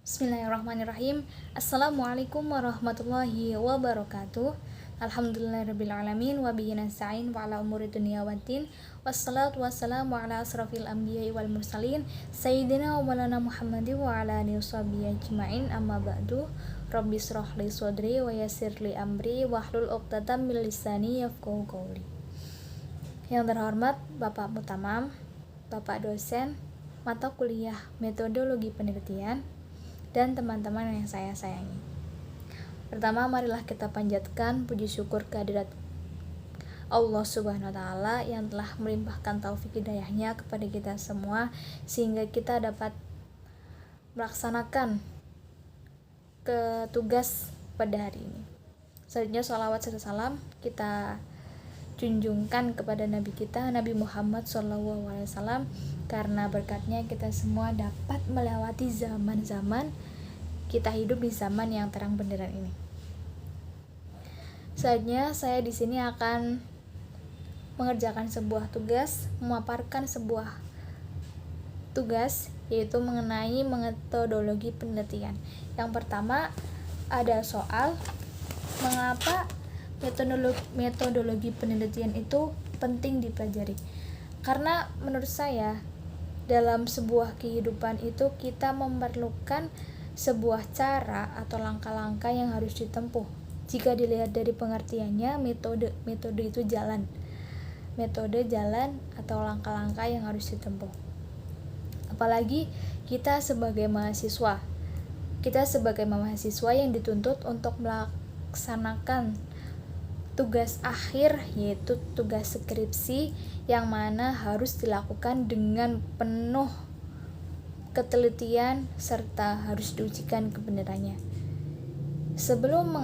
Bismillahirrahmanirrahim. Assalamualaikum warahmatullahi wabarakatuh. Alhamdulillahirrabbilalamin. Wabihi nasta'in wa ala umuri dunia waddin. Wassalatu wassalamu ala asrafil anbiya'i wal mursalin Sayyidina wa maulana Muhammadin wa ala alihi washabihi ajma'in. Amma ba'du. Rabbi shrah li sadri wa yassir li amri wahlul 'uqdatam min lisani yafqahu qawli. Yang terhormat Bapak Mutamam, Bapak dosen mata kuliah metodologi penelitian, dan teman-teman yang saya sayangi. Pertama, marilah kita panjatkan puji syukur kehadirat Allah Subhanahu wa taala yang telah melimpahkan taufik hidayahnya kepada kita semua sehingga kita dapat melaksanakan tugas pada hari ini. Selanjutnya sholawat serta salam kita junjungkan kepada Nabi kita, Nabi Muhammad SAW, karena berkatnya kita semua dapat melewati zaman-zaman kita hidup di zaman yang terang benderang ini. Selanjutnya saya di sini akan mengerjakan sebuah tugas, memaparkan sebuah tugas yaitu mengenai metodologi penelitian. Yang pertama ada soal mengapa metodologi penelitian itu penting dipelajari. Karena menurut saya dalam sebuah kehidupan itu kita memerlukan sebuah cara atau langkah-langkah yang harus ditempuh. Jika dilihat dari pengertiannya, metode itu jalan. Metode jalan atau langkah-langkah yang harus ditempuh. Apalagi kita sebagai mahasiswa. Kita sebagai mahasiswa yang dituntut untuk melaksanakan tugas akhir, yaitu tugas skripsi yang mana harus dilakukan dengan penuh ketelitian serta harus diujikan kebenarannya. Sebelum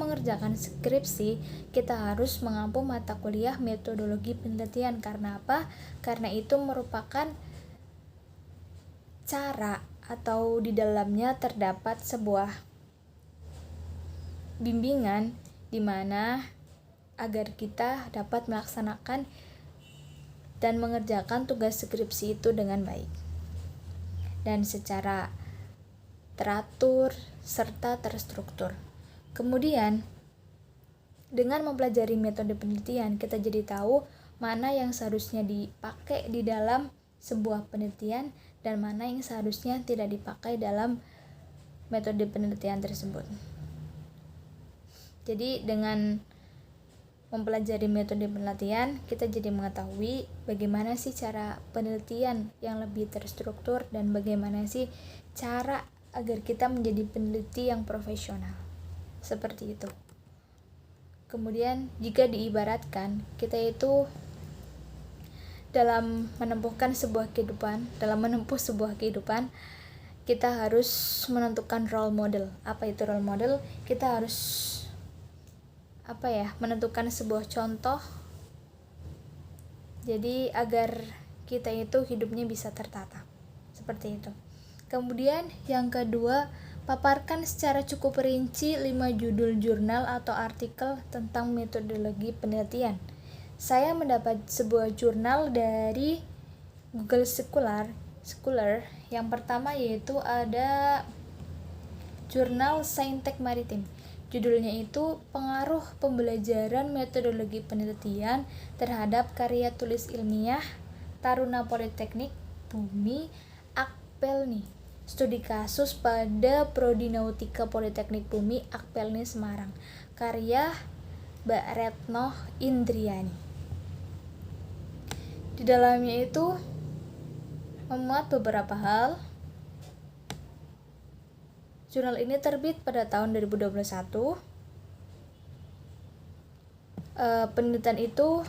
mengerjakan skripsi, kita harus mengampu mata kuliah metodologi penelitian. Karena apa? Karena itu merupakan cara atau di dalamnya terdapat sebuah bimbingan di mana agar kita dapat melaksanakan dan mengerjakan tugas skripsi itu dengan baik dan secara teratur serta terstruktur. Kemudian dengan mempelajari metode penelitian, kita jadi tahu mana yang seharusnya dipakai di dalam sebuah penelitian dan mana yang seharusnya tidak dipakai dalam metode penelitian tersebut. Jadi dengan mempelajari metode penelitian, kita jadi mengetahui bagaimana sih cara penelitian yang lebih terstruktur dan bagaimana sih cara agar kita menjadi peneliti yang profesional. Seperti itu. Kemudian jika diibaratkan, kita itu dalam menempuh sebuah kehidupan, kita harus menentukan role model. Apa itu role model? Kita harus menentukan sebuah contoh, jadi agar kita itu hidupnya bisa tertata seperti itu. Kemudian yang kedua, paparkan secara cukup rinci 5 judul jurnal atau artikel tentang metodologi penelitian. Saya mendapat sebuah jurnal dari Google Scholar. Yang pertama yaitu ada jurnal Saintek Maritim. Judulnya itu Pengaruh Pembelajaran Metodologi Penelitian terhadap Karya Tulis Ilmiah Taruna Politeknik Bumi Akpelni. Studi kasus pada Prodi Nautika Politeknik Bumi Akpelni Semarang. Karya Mbak Retno Indriani. Di dalamnya itu memuat beberapa hal. Jurnal ini terbit pada tahun 2021. Penelitian itu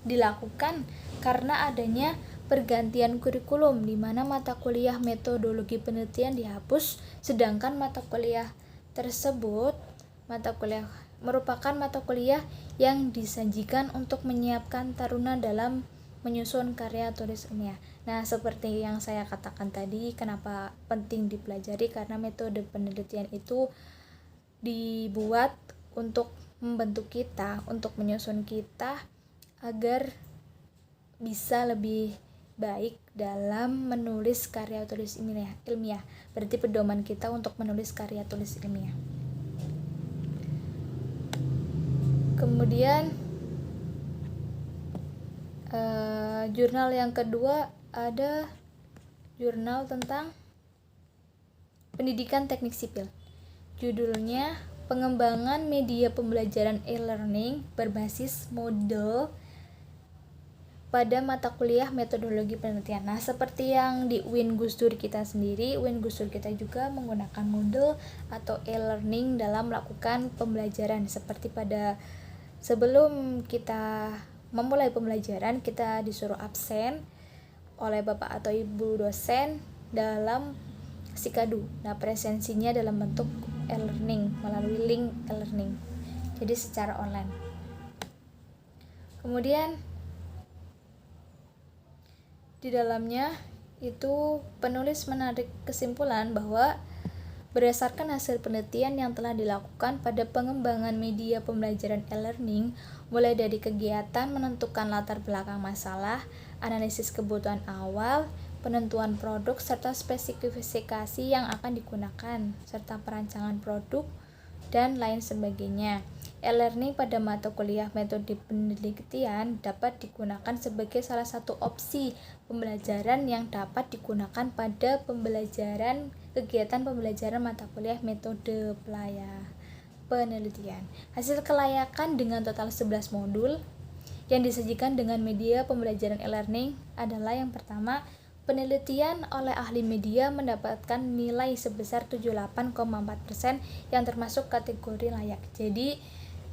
dilakukan karena adanya pergantian kurikulum di mana mata kuliah metodologi penelitian dihapus, sedangkan mata kuliah tersebut merupakan mata kuliah yang disajikan untuk menyiapkan taruna dalam menyusun karya tulis ilmiah. Nah, seperti yang saya katakan tadi, kenapa penting dipelajari? Karena metode penelitian itu dibuat untuk membentuk kita, untuk menyusun kita agar bisa lebih baik dalam menulis karya tulis ilmiah. Berarti pedoman kita untuk menulis karya tulis ilmiah. Kemudian jurnal yang kedua ada jurnal tentang pendidikan teknik sipil. Judulnya Pengembangan Media Pembelajaran e-learning berbasis model pada mata kuliah metodologi penelitian. Nah, seperti yang di UIN Gus Dur kita sendiri, UIN Gus Dur kita juga menggunakan model atau e-learning dalam melakukan pembelajaran. Seperti pada sebelum kita memulai pembelajaran, kita disuruh absen oleh Bapak atau Ibu dosen dalam Sikadu. Nah, presensinya dalam bentuk e-learning melalui link e-learning. Jadi secara online. Kemudian di dalamnya itu penulis menarik kesimpulan bahwa berdasarkan hasil penelitian yang telah dilakukan pada pengembangan media pembelajaran e-learning, mulai dari kegiatan menentukan latar belakang masalah, analisis kebutuhan awal, penentuan produk, serta spesifikasi yang akan digunakan, serta perancangan produk, dan lain sebagainya. E-learning pada mata kuliah metode penelitian dapat digunakan sebagai salah satu opsi pembelajaran yang dapat digunakan pada kegiatan pembelajaran mata kuliah metode penelitian. Hasil kelayakan dengan total 11 modul yang disajikan dengan media pembelajaran e-learning adalah yang pertama, penelitian oleh ahli media mendapatkan nilai sebesar 78,4% yang termasuk kategori layak. Jadi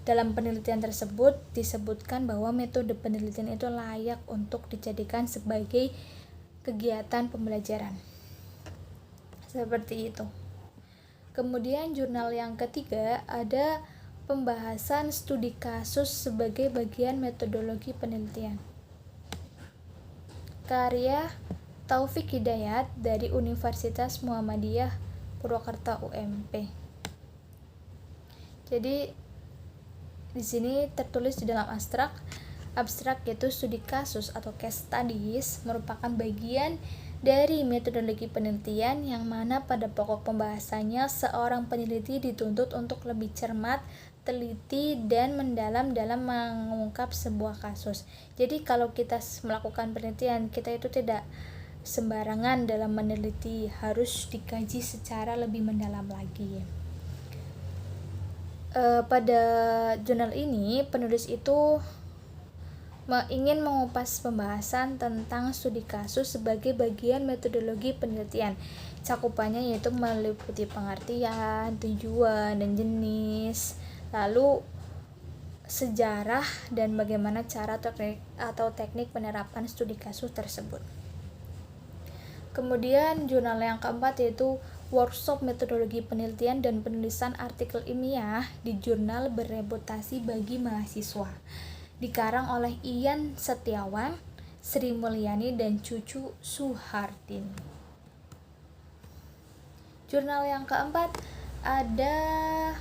dalam penelitian tersebut disebutkan bahwa metode penelitian itu layak untuk dijadikan sebagai kegiatan pembelajaran. Seperti itu. Kemudian jurnal yang ketiga ada pembahasan studi kasus sebagai bagian metodologi penelitian. Karya Taufik Hidayat dari Universitas Muhammadiyah Purwakarta UMP. Jadi di sini tertulis di dalam abstrak yaitu studi kasus atau case studies merupakan bagian dari metodologi penelitian yang mana pada pokok pembahasannya seorang peneliti dituntut untuk lebih cermat, teliti, dan mendalam dalam mengungkap sebuah kasus. Jadi kalau kita melakukan penelitian, kita itu tidak sembarangan dalam meneliti, harus dikaji secara lebih mendalam lagi. Pada jurnal ini penulis itu ingin mengupas pembahasan tentang studi kasus sebagai bagian metodologi penelitian. Cakupannya yaitu meliputi pengertian, tujuan, dan jenis, lalu sejarah dan bagaimana cara teknik penerapan studi kasus tersebut. Kemudian jurnal yang keempat yaitu workshop metodologi penelitian dan penulisan artikel ilmiah di jurnal bereputasi bagi mahasiswa. Dikarang oleh Ian Setiawan, Sri Mulyani, dan Cucu Suhardin. Jurnal yang keempat ada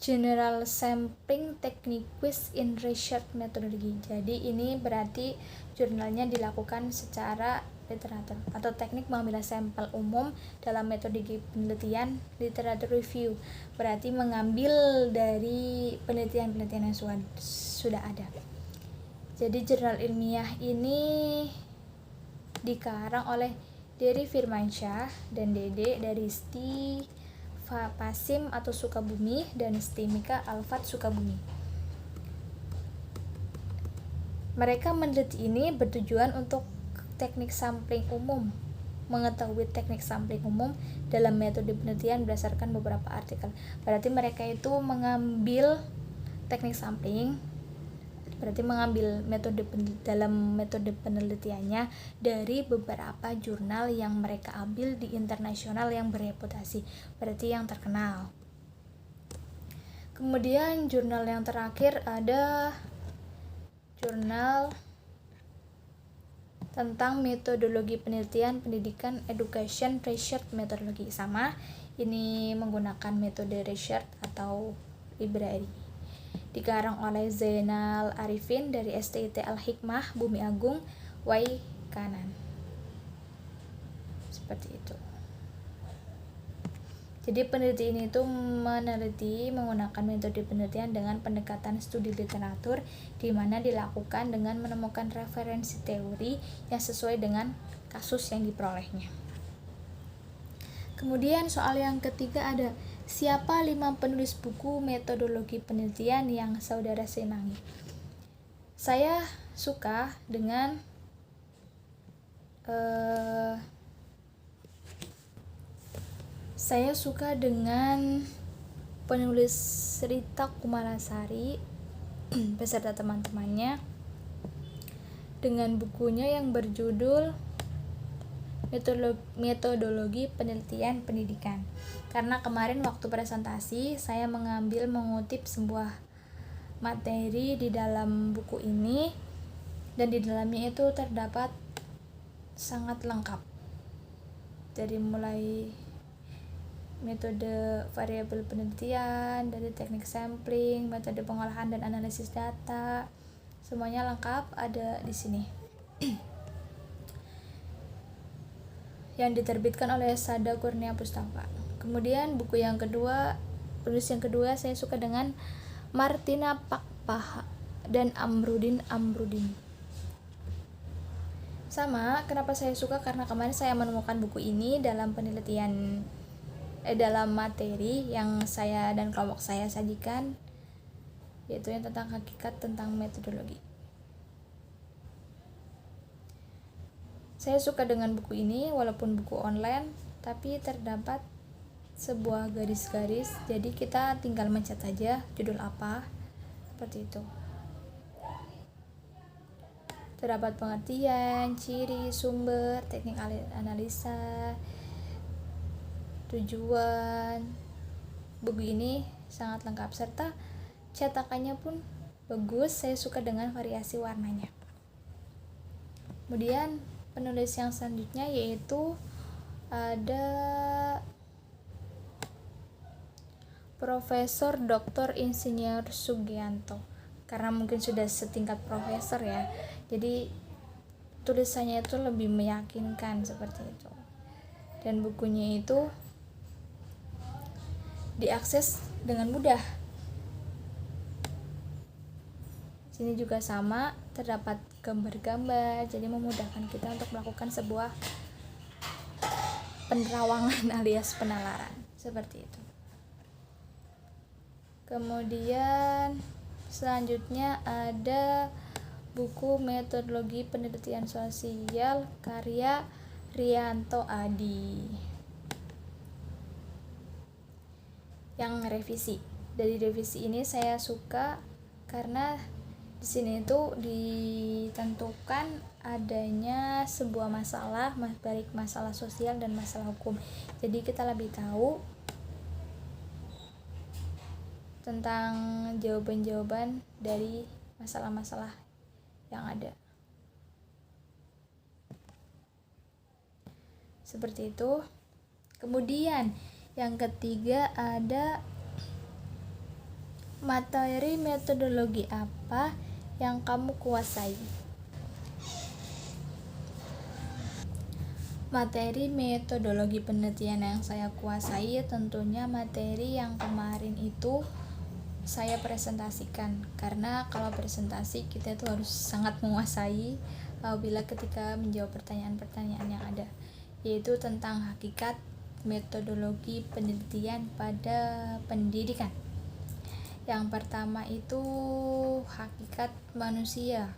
General Sampling Technique Quiz in Research Methodology. Jadi ini berarti jurnalnya dilakukan secara literatur atau teknik mengambil sampel umum dalam metodologi penelitian, literatur review. Berarti mengambil dari penelitian-penelitian yang sudah ada. Jadi jurnal ilmiah ini dikarang oleh Dery Firmansyah dan Dede dari Pasim atau Sukabumi dan Stimika Alfat Sukabumi. Mereka meneliti ini bertujuan untuk teknik sampling umum, mengetahui teknik sampling umum dalam metode penelitian berdasarkan beberapa artikel. Berarti mereka itu mengambil teknik sampling, berarti mengambil dalam metode penelitiannya dari beberapa jurnal yang mereka ambil di internasional yang bereputasi, berarti yang terkenal. Kemudian jurnal yang terakhir ada jurnal tentang metodologi penelitian pendidikan education research methodology. Sama, ini menggunakan metode research atau library. Dikarang oleh Zainal Arifin dari STIT Al-Hikmah Bumi Agung, Y Kanan. Seperti itu. Jadi peneliti ini itu meneliti menggunakan metode penelitian dengan pendekatan studi literatur, di mana dilakukan dengan menemukan referensi teori yang sesuai dengan kasus yang diperolehnya. Kemudian soal yang ketiga ada, siapa 5 penulis buku metodologi penelitian yang saudara senangi? Saya suka dengan penulis Rita Kumalasari beserta teman-temannya dengan bukunya yang berjudul Metodologi Penelitian Pendidikan. Karena kemarin waktu presentasi saya mengutip sebuah materi di dalam buku ini, dan di dalamnya itu terdapat sangat lengkap, dari mulai metode variabel penelitian, dari teknik sampling, metode pengolahan dan analisis data, semuanya lengkap ada di sini. Yang diterbitkan oleh Sada Kurnia Pustaka. Kemudian buku yang kedua, penulis yang kedua saya suka dengan Martina Pakpah dan Amrudin. Sama, kenapa saya suka? Karena kemarin saya menemukan buku ini dalam penelitian dalam materi yang saya dan kelompok saya sajikan, yaitu yang tentang hakikat tentang metodologi. Saya suka dengan buku ini, walaupun buku online, tapi terdapat sebuah garis-garis, jadi kita tinggal mencet aja judul apa, seperti itu. Terdapat pengertian, ciri, sumber, teknik analisa, tujuan. Buku ini sangat lengkap serta cetakannya pun bagus. Saya suka dengan variasi warnanya. Kemudian penulis yang selanjutnya yaitu ada Profesor Dr. Insinyur Sugianto. Karena mungkin sudah setingkat profesor ya, jadi tulisannya itu lebih meyakinkan seperti itu. Dan bukunya itu diakses dengan mudah. Sini juga sama, terdapat gambar-gambar, jadi memudahkan kita untuk melakukan sebuah penerawangan alias penalaran, seperti itu. Kemudian selanjutnya ada buku Metodologi Penelitian Sosial karya Rianto Adi yang revisi. Dari revisi ini saya suka karena di sini itu ditentukan adanya sebuah masalah, baik masalah sosial dan masalah hukum. Jadi kita lebih tahu tentang jawaban-jawaban dari masalah-masalah yang ada. Seperti itu. Kemudian yang ketiga ada materi metodologi apa yang kamu kuasai. Materi metodologi penelitian yang saya kuasai tentunya materi yang kemarin itu saya presentasikan, karena kalau presentasi kita itu harus sangat menguasai bila ketika menjawab pertanyaan-pertanyaan yang ada, yaitu tentang hakikat metodologi penelitian pada pendidikan. Yang pertama itu hakikat manusia.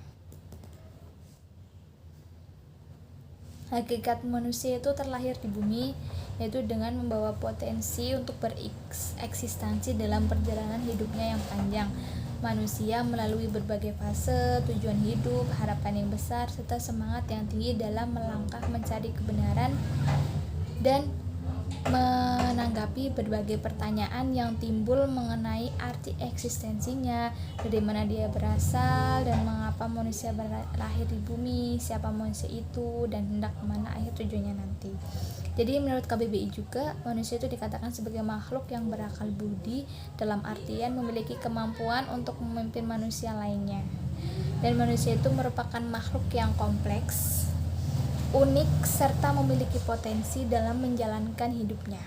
Hakikat manusia itu terlahir di bumi, yaitu dengan membawa potensi untuk bereksistensi dalam perjalanan hidupnya yang panjang. Manusia melalui berbagai fase, tujuan hidup, harapan yang besar, serta semangat yang tinggi dalam melangkah mencari kebenaran dan menanggapi berbagai pertanyaan yang timbul mengenai arti eksistensinya, dari mana dia berasal, dan mengapa manusia lahir di bumi, siapa manusia itu, dan hendak kemana akhir tujuannya nanti. Jadi menurut KBBI juga, manusia itu dikatakan sebagai makhluk yang berakal budi, dalam artian memiliki kemampuan untuk memimpin manusia lainnya. Dan manusia itu merupakan makhluk yang kompleks, unik, serta memiliki potensi dalam menjalankan hidupnya.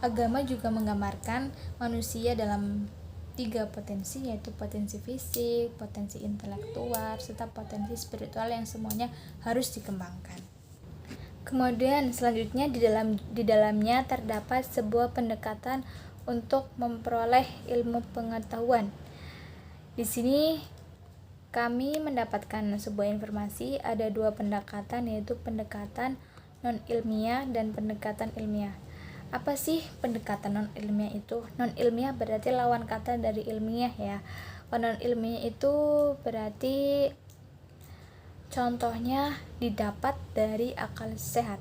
Agama juga menggambarkan manusia dalam 3 potensi, yaitu potensi fisik, potensi intelektual, serta potensi spiritual yang semuanya harus dikembangkan. Kemudian selanjutnya di dalamnya terdapat sebuah pendekatan untuk memperoleh ilmu pengetahuan. Di sini kami mendapatkan sebuah informasi, ada 2 pendekatan, yaitu pendekatan non-ilmiah dan pendekatan ilmiah. Apa sih pendekatan non-ilmiah itu? Non-ilmiah berarti lawan kata dari ilmiah ya. Non-ilmiah itu berarti contohnya didapat dari akal sehat.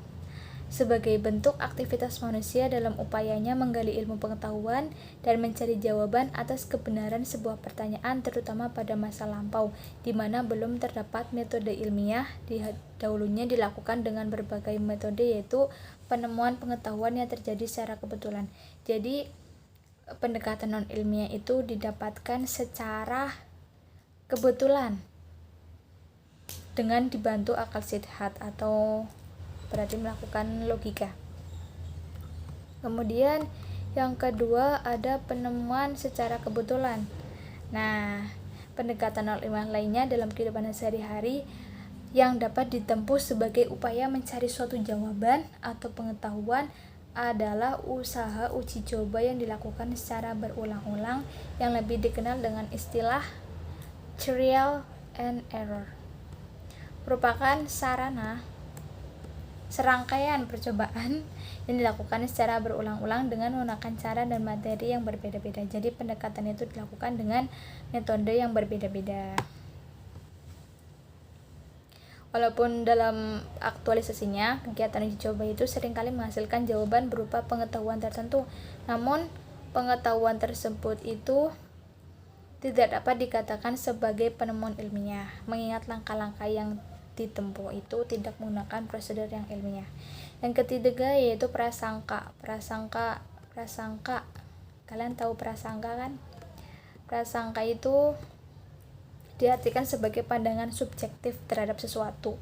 Sebagai bentuk aktivitas manusia dalam upayanya menggali ilmu pengetahuan dan mencari jawaban atas kebenaran sebuah pertanyaan, terutama pada masa lampau, di mana belum terdapat metode ilmiah. Dahulunya dilakukan dengan berbagai metode, yaitu penemuan pengetahuan yang terjadi secara kebetulan. Jadi pendekatan non-ilmiah itu didapatkan secara kebetulan dengan dibantu akal sehat, atau berarti melakukan logika. Kemudian yang kedua ada penemuan secara kebetulan. Nah, pendekatan non-ilmiah lainnya dalam kehidupan sehari-hari yang dapat ditempuh sebagai upaya mencari suatu jawaban atau pengetahuan adalah usaha uji coba yang dilakukan secara berulang-ulang, yang lebih dikenal dengan istilah trial and error. Merupakan serangkaian percobaan yang dilakukan secara berulang-ulang dengan menggunakan cara dan materi yang berbeda-beda. Jadi pendekatan itu dilakukan dengan metode yang berbeda-beda. Walaupun dalam aktualisasinya, kegiatan uji coba itu seringkali menghasilkan jawaban berupa pengetahuan tertentu. Namun, pengetahuan tersebut itu tidak dapat dikatakan sebagai penemuan ilmiah, mengingat langkah-langkah yang ditempuh itu tidak menggunakan prosedur yang ilmiah. Yang ketiga yaitu prasangka. Kalian tahu prasangka kan? Prasangka itu diartikan sebagai pandangan subjektif terhadap sesuatu,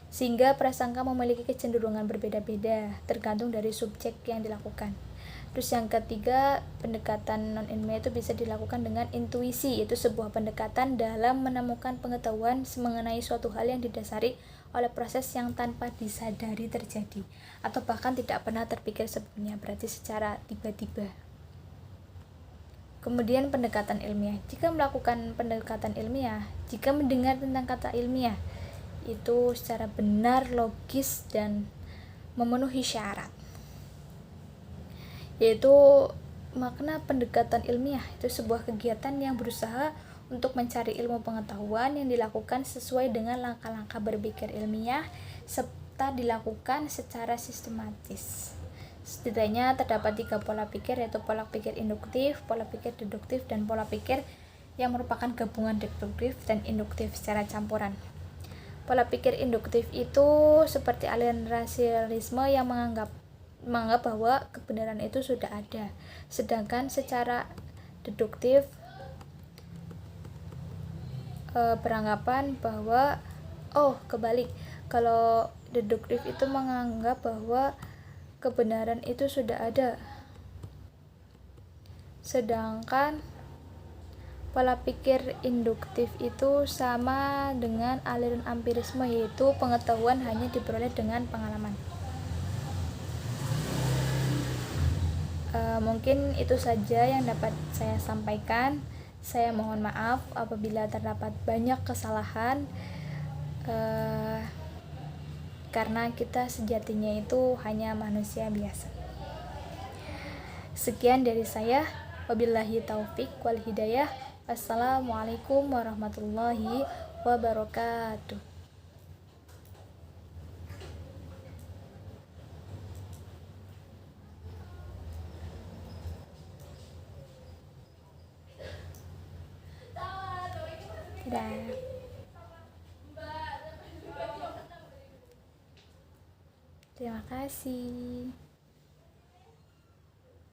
sehingga prasangka memiliki kecenderungan berbeda-beda tergantung dari subjek yang dilakukan. Terus yang ketiga, pendekatan non-ilmiah itu bisa dilakukan dengan intuisi, yaitu sebuah pendekatan dalam menemukan pengetahuan mengenai suatu hal yang didasari oleh proses yang tanpa disadari terjadi, atau bahkan tidak pernah terpikir sebelumnya, berarti secara tiba-tiba. Kemudian pendekatan ilmiah. Jika melakukan pendekatan ilmiah, jika mendengar tentang kata ilmiah, itu secara benar, logis, dan memenuhi syarat, yaitu makna pendekatan ilmiah itu sebuah kegiatan yang berusaha untuk mencari ilmu pengetahuan yang dilakukan sesuai dengan langkah-langkah berpikir ilmiah serta dilakukan secara sistematis. Setidaknya terdapat 3 pola pikir, yaitu pola pikir induktif, pola pikir deduktif, dan pola pikir yang merupakan gabungan deduktif dan induktif secara campuran. Pola pikir induktif itu seperti aliran rasialisme yang menganggap bahwa kebenaran itu sudah ada, sedangkan secara deduktif beranggapan bahwa kebalik, kalau deduktif itu menganggap bahwa kebenaran itu sudah ada, sedangkan pola pikir induktif itu sama dengan aliran empirisme, yaitu pengetahuan hanya diperoleh dengan pengalaman. Mungkin itu saja yang dapat saya sampaikan. Saya mohon maaf apabila terdapat banyak kesalahan, karena kita sejatinya itu hanya manusia biasa. Sekian dari saya. Wabillahi taufik wal hidayah. Wassalamualaikum warahmatullahi wabarakatuh. Dadah. Terima kasih.